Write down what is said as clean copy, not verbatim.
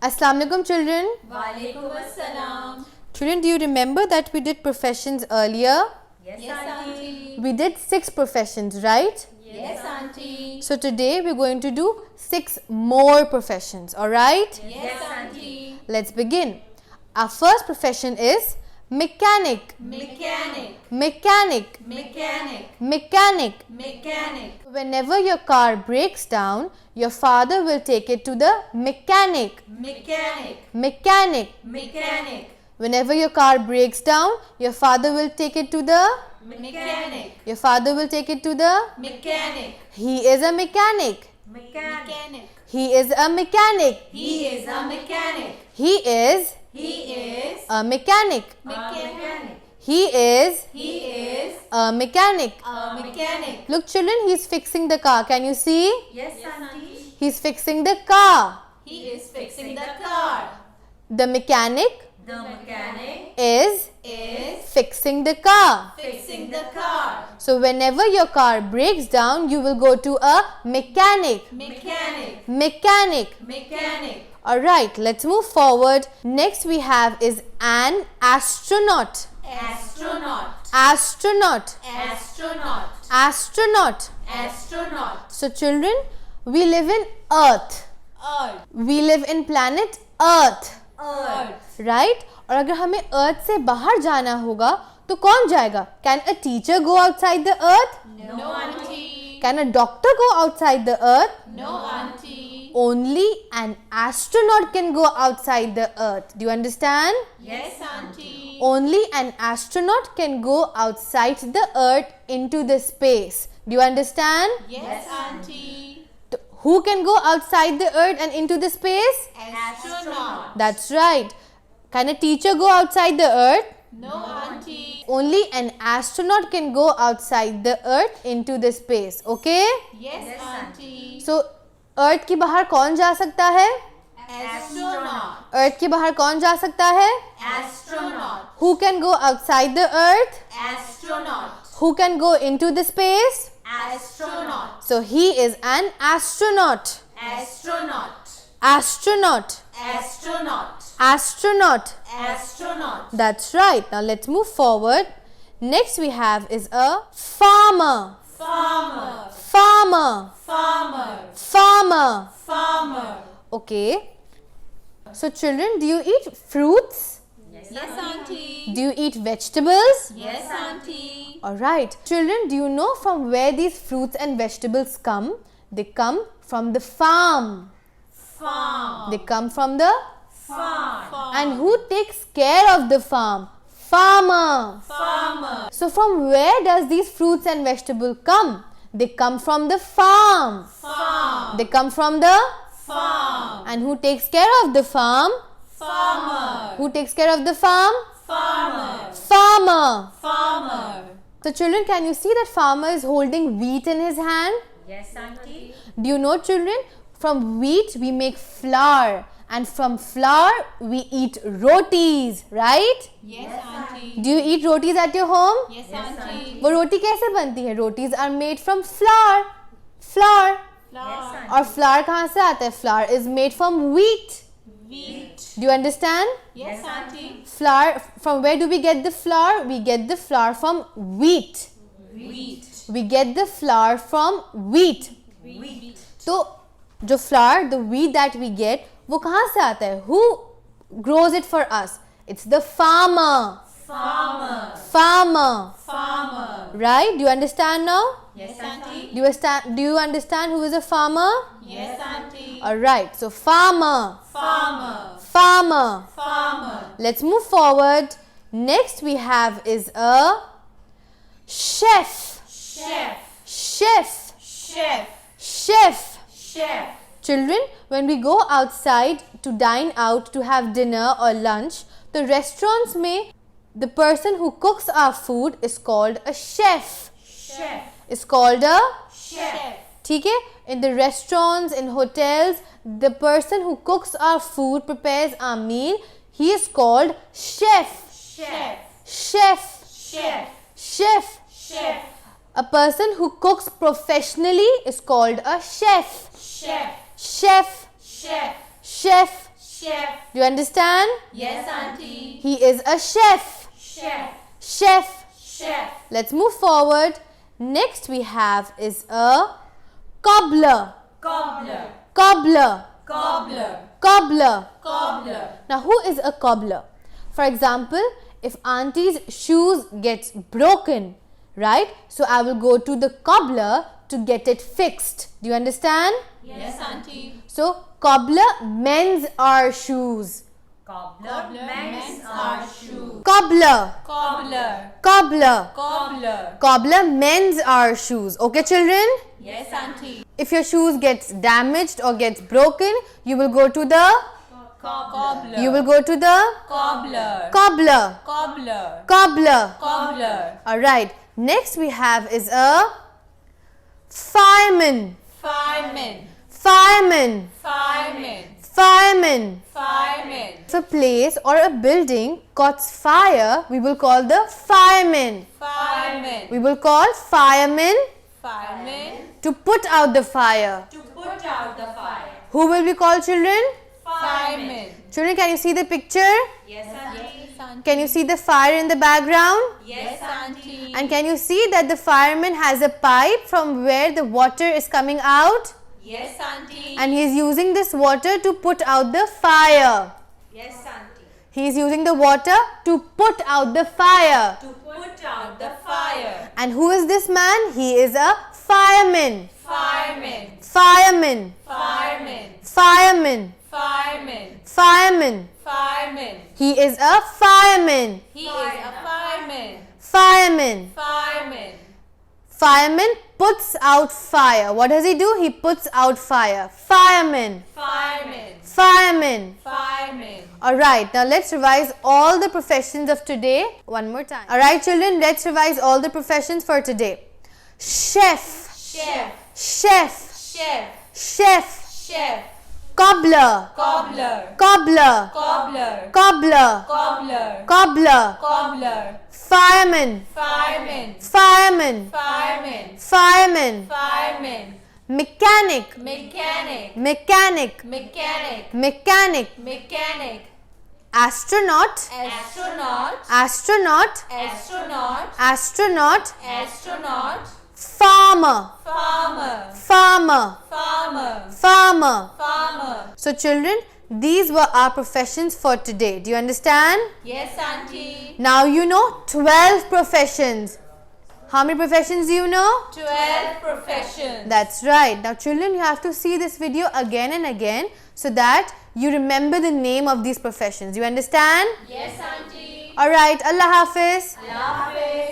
Assalamu alaikum children. Walaikum assalam. Children, do you remember that we did professions earlier? Yes, auntie. We did 6 professions, right? Yes, auntie. So today we're going to do 6 more professions, alright? Yes, auntie. Let's begin. Our first profession is mechanic. Mechanic. Mechanic. Mechanic. Mechanic. Mechanic. Whenever your car breaks down, your father will take it to the mechanic. Mechanic. Mechanic. Mechanic. Whenever your car breaks down, your father will take it to the Mechanic. Your father will take it to the Mechanic. He is a mechanic. Mechanic. He is a mechanic. He is a mechanic. He is He is a mechanic. mechanic. He is He is a mechanic. a mechanic. Look children, he's fixing the car. Can you see? Yes, auntie. He's fixing the car. He is fixing the car. The mechanic The mechanic is is fixing the car. fixing the car. So whenever your car breaks down, you will go to a mechanic. Mechanic. Mechanic. Mechanic. Alright, let's move forward. Next we have is an astronaut. Astronaut. Astronaut. Astronaut. Astronaut. Astronaut. So children, we live in Earth. Earth. We live in planet Earth. Earth. Right? और अगर हमें अर्थ से बाहर जाना होगा तो कौन जाएगा? Can a teacher go outside the earth? No, auntie. Can a doctor go outside the earth? No, auntie. Only an astronaut can go outside the earth. Do you understand? Yes, auntie. Only an astronaut can go outside the earth into the space. Do you understand? Yes, auntie. Who can go outside the earth and into the space? Astronaut. That's right. Can a teacher go outside the earth? No, auntie. Only an astronaut can go outside the earth into the space. Okay? Yes, auntie. So, earth के बाहर कौन जा सकता है? Astronaut. earth के बाहर कौन जा सकता है? Astronaut. Who can go outside the earth? Astronaut. Who can go into the space? Astronaut. So, he is an astronaut. Astronaut. Astronaut. Astronaut. Astronaut. Astronaut. That's right. Now, let's move forward. Next we have is a farmer. Farmer. Farmer. Farmer. Farmer. Farmer. Okay. So, children, do you eat fruits? Yes, auntie. Do you eat vegetables? Yes, auntie. Alright. Children, do you know from where these fruits and vegetables come? They come from the farm. Farm. They come from the Farm. And who takes care of the farm? Farmer. Farmer. So from where does these fruits and vegetables come? They come from the farm. Farm. They come from the Farm. And who takes care of the farm? Farmer. Who takes care of the farm? Farmer. Farmer. Farmer. So children, can you see that farmer is holding wheat in his hand? Yes, auntie. Do you know children? From wheat we make flour and from flour we eat rotis, right? Yes, auntie. Do you eat rotis at your home? Yes, auntie. वो रोटी कैसे बनती है? Rotis are made from flour. Flour. Flour. और flour कहाँ से आता है? Flour is made from wheat. Wheat. Do you understand? Yes, auntie. Flour, from where do we get the flour? We get the flour from wheat. Wheat. We get the flour from wheat. Wheat. तो जो flour, the wheat that we get, वो कहाँ से आता है? Who grows it for us? It's the farmer. Farmer. Farmer. Farmer. Right? Do you understand now? Yes, auntie. Do you understand who is a farmer? Yes, auntie. Alright, so farmer. Farmer. Farmer. Farmer. Let's move forward. Next we have is a chef. Chef. Chef. Chef. Chef. Chef. Children, when we go outside to dine out to have dinner or lunch, the restaurants may, the person who cooks our food is called a chef. Chef. Is called a Chef. ठीक है? In the restaurants, in hotels, the person who cooks our food, prepares our meal, he is called chef. Chef. Chef. Chef. Chef. Chef. A person who cooks professionally is called a chef. Chef. Chef. Chef. Chef. Chef. Do you understand? Yes, auntie. He is a chef. Chef. Chef. Chef. Let's move forward. Next we have is a cobbler. Cobbler. Cobbler. Cobbler. Cobbler. Cobbler. Now who is a cobbler? For example, if auntie's shoes gets broken, right? So I will go to the cobbler to get it fixed. Do you understand? Yes, auntie. So cobbler mends our shoes. Cobbler mends our shoes. Cobbler. Cobbler. Cobbler. Cobbler. Cobbler mends our shoes. Okay, children? Yes, auntie. If your shoes gets damaged or gets broken, you will go to the Cobbler. you will go to the Cobbler. cobbler. Cobbler. Cobbler. Cobbler. Alright. Next we have is a fireman. Fireman. Fireman. Fireman. Fireman. Fireman. If a place or a building caught fire, we will call the fireman. Fireman. We will call fireman Fireman. to put out the fire. To put out the fire. Who will we call, children? Fireman. Children, can you see the picture? Yes, auntie. Can you see the fire in the background? Yes, auntie. And can you see that the fireman has a pipe from where the water is coming out? Yes, auntie. And he is using this water to put out the fire. Yes, auntie. He is using the water to put out the fire. To put out the fire. And who is this man? He is a fireman. Fireman. Fireman. Fireman. Fireman. Fireman. Fireman. Fireman. He is a fireman. He is a fireman. Fireman. Fireman. Fireman puts out fire. What does he do? He puts out fire. Fireman. Fireman. Fireman. Fireman. Alright, now let's revise all the professions of today one more time. Alright, children, let's revise all the professions for today. Chef. Chef. Chef. Chef. Chef. Chef. Cobbler. Cobbler. Cobbler. Cobbler. Cobbler. Cobbler. Cobbler. Cobbler. Fireman. Fireman. Fireman. Fireman. Fireman. Fireman. Mechanic. Mechanic. Mechanic. Mechanic. Mechanic. Mechanic. Astronaut. Astronaut. Astronaut. Astronaut. Astronaut. Astronaut. Farmer. Farmer. Farmer. Farmer. Farmer. Farmer. So children, these were our professions for today. Do you understand? Yes, auntie. Now you know 12 professions. How many professions do you know? 12 professions. That's right. Now children, you have to see this video again and again so that you remember the name of these professions. Do you understand? Yes, auntie. Alright, Allah Hafiz. Allah Hafiz.